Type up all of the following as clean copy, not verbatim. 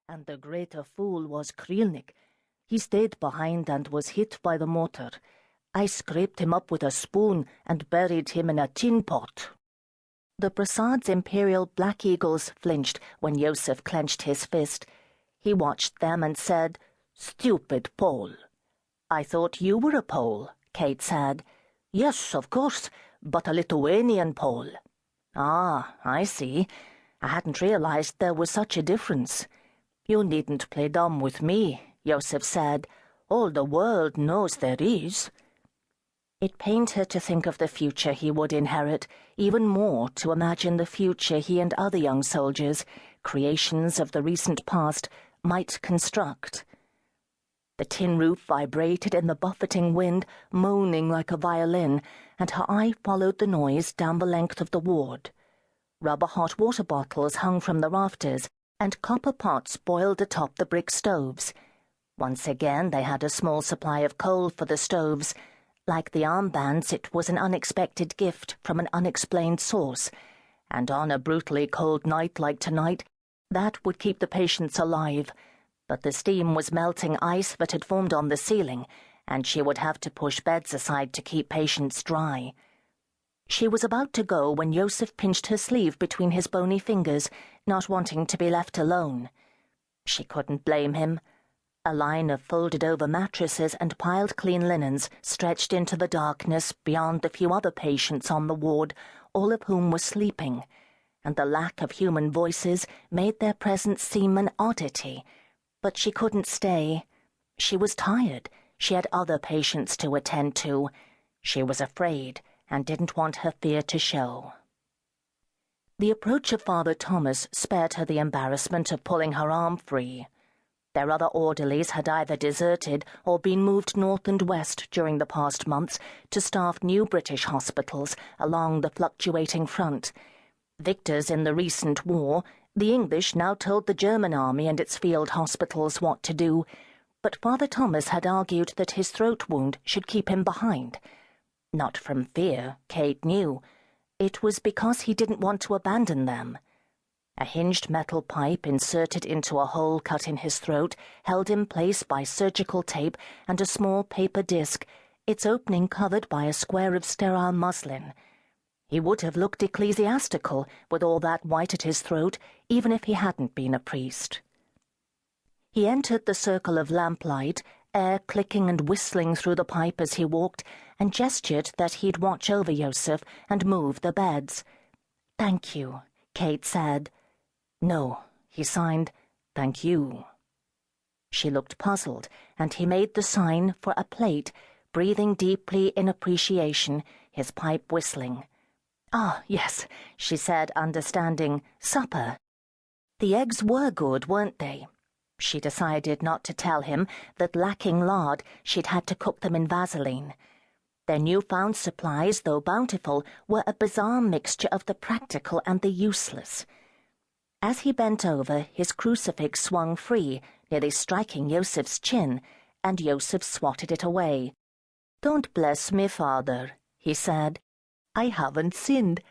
And the greater fool was Krylnik. He stayed behind and was hit by the mortar. I scraped him up with a spoon and buried him in a tin pot." The Prasad's imperial black eagles flinched when Yosef clenched his fist. He watched them and said, "Stupid Pole." "I thought you were a Pole," Kate said. "Yes, of course, but a Lithuanian Pole." "Ah, I see. I hadn't realized there was such a difference." "You needn't play dumb with me," Yosef said. "All the world knows there is." It pained her to think of the future he would inherit, even more to imagine the future he and other young soldiers, creations of the recent past, might construct. The tin roof vibrated in the buffeting wind, moaning like a violin, and her eye followed the noise down the length of the ward. Rubber hot water bottles hung from the rafters, and copper pots boiled atop the brick stoves. Once again they had a small supply of coal for the stoves. Like the armbands, it was an unexpected gift from an unexplained source, and on a brutally cold night like tonight, that would keep the patients alive. But the steam was melting ice that had formed on the ceiling, and she would have to push beds aside to keep patients dry. She was about to go when Yosef pinched her sleeve between his bony fingers, not wanting to be left alone. She couldn't blame him. A line of folded-over mattresses and piled clean linens stretched into the darkness beyond the few other patients on the ward, all of whom were sleeping, and the lack of human voices made their presence seem an oddity. But she couldn't stay. She was tired. She had other patients to attend to. She was afraid and didn't want her fear to show. The approach of Father Thomas spared her the embarrassment of pulling her arm free. Their other orderlies had either deserted or been moved north and west during the past months to staff new British hospitals along the fluctuating front. Victors in the recent war, the English now told the German army and its field hospitals what to do, but Father Thomas had argued that his throat wound should keep him behind. Not from fear, Kate knew. It was because he didn't want to abandon them. A hinged metal pipe inserted into a hole cut in his throat, held in place by surgical tape and a small paper disc, its opening covered by a square of sterile muslin. He would have looked ecclesiastical with all that white at his throat, even if he hadn't been a priest. He entered the circle of lamplight, air clicking and whistling through the pipe as he walked, and gestured that he'd watch over Yosef and move the beds. "Thank you," Kate said. "No," he signed. "Thank you." She looked puzzled, and he made the sign for a plate, breathing deeply in appreciation, his pipe whistling. "Ah, yes," she said, understanding. "Supper." The eggs were good, weren't they? She decided not to tell him that, lacking lard, she'd had to cook them in Vaseline. Their newfound supplies, though bountiful, were a bizarre mixture of the practical and the useless. As he bent over, his crucifix swung free, nearly striking Yosef's chin, and Yosef swatted it away. "Don't bless me, Father," he said. "I haven't sinned."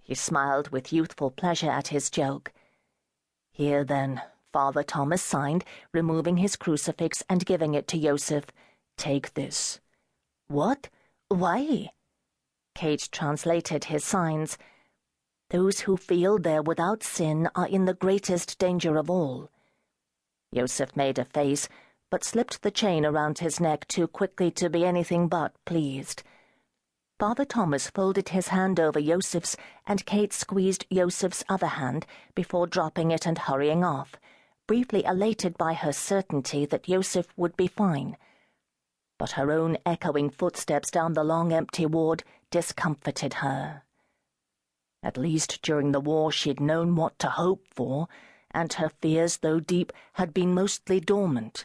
He smiled with youthful pleasure at his joke. "Here, then," Father Thomas signed, removing his crucifix and giving it to Yosef. "Take this." "What? Why?" Kate translated his signs. "Those who feel they're without sin are in the greatest danger of all." Yosef made a face, but slipped the chain around his neck too quickly to be anything but pleased. Father Thomas folded his hand over Yosef's, and Kate squeezed Yosef's other hand before dropping it and hurrying off, briefly elated by her certainty that Yosef would be fine. But her own echoing footsteps down the long empty ward discomfited her. At least during the war she'd known what to hope for, and her fears, though deep, had been mostly dormant.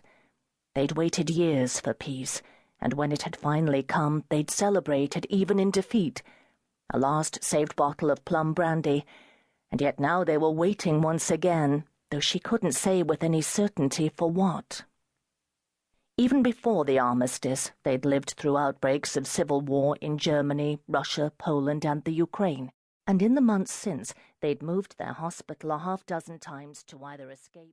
They'd waited years for peace, and when it had finally come, they'd celebrated even in defeat. A last saved bottle of plum brandy, and yet now they were waiting once again, though she couldn't say with any certainty for what. Even before the armistice, they'd lived through outbreaks of civil war in Germany, Russia, Poland, and the Ukraine, and in the months since, they'd moved their hospital a half-dozen times to either escape